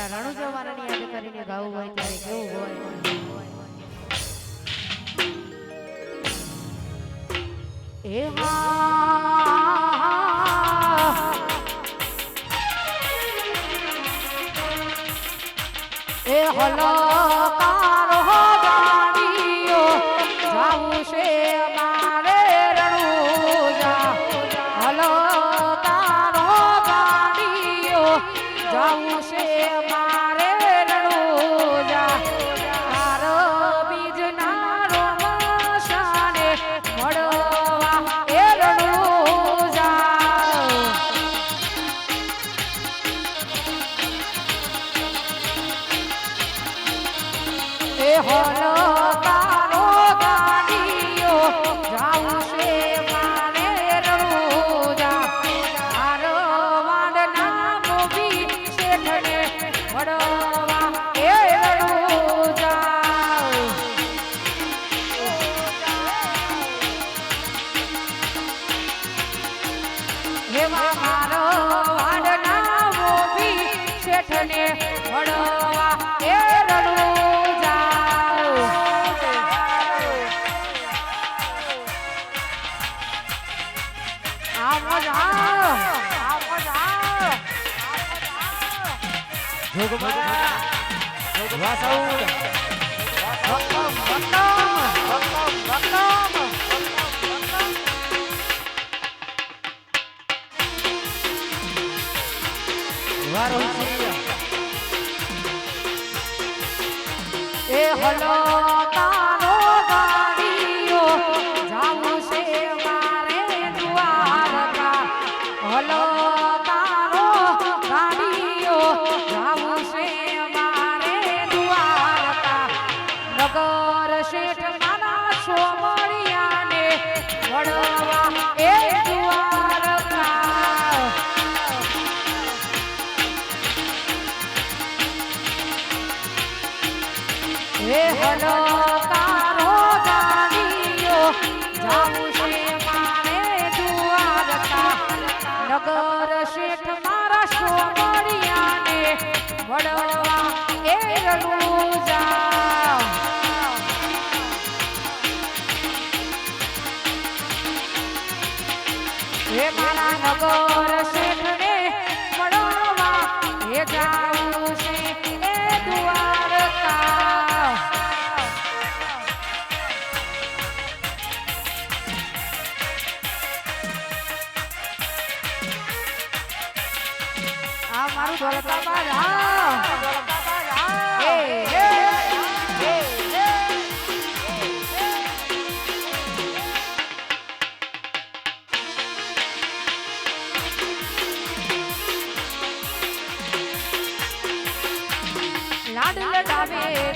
રણુજા વાળાની યાદ કરીને ગાવું હોય ત્યારે કેવું હોય એ એ હલો કારો ગાડીઓ જાવું છે મારે રણુજા હલો કારો ગાડીઓ જાવું છે મારે રણુજા તાર બીજના રોમશાને મળવા એ રણુજા એ હલો કારો ગાડીઓ જાવું છે મારે રણુજા તાર વાડના મોભી શેઠને મળવા એ રણુજા એવા મારો વાડના મોભી શેઠને મળવા એ રણુજા એ હલો કારો ગાડીઓ જાવું છે મારે દ્વારકા હલો કારો ગાડીઓ જાવું છે મારે દ્વારકા નગર શેઠ મારા સોમળિયાને વડવા એ દ્વારકા હે હલો કારો ગાડીઓ જાવું છે મારે દ્વારકા નગર શેઠ મારા સોમળિયાને વડવા એ રણુજા હે મારા નગર શેઠને મળવા એ જાવું છે એ દ્વારકા આ મારું ધોળકા બારા એ લાડ લડાવે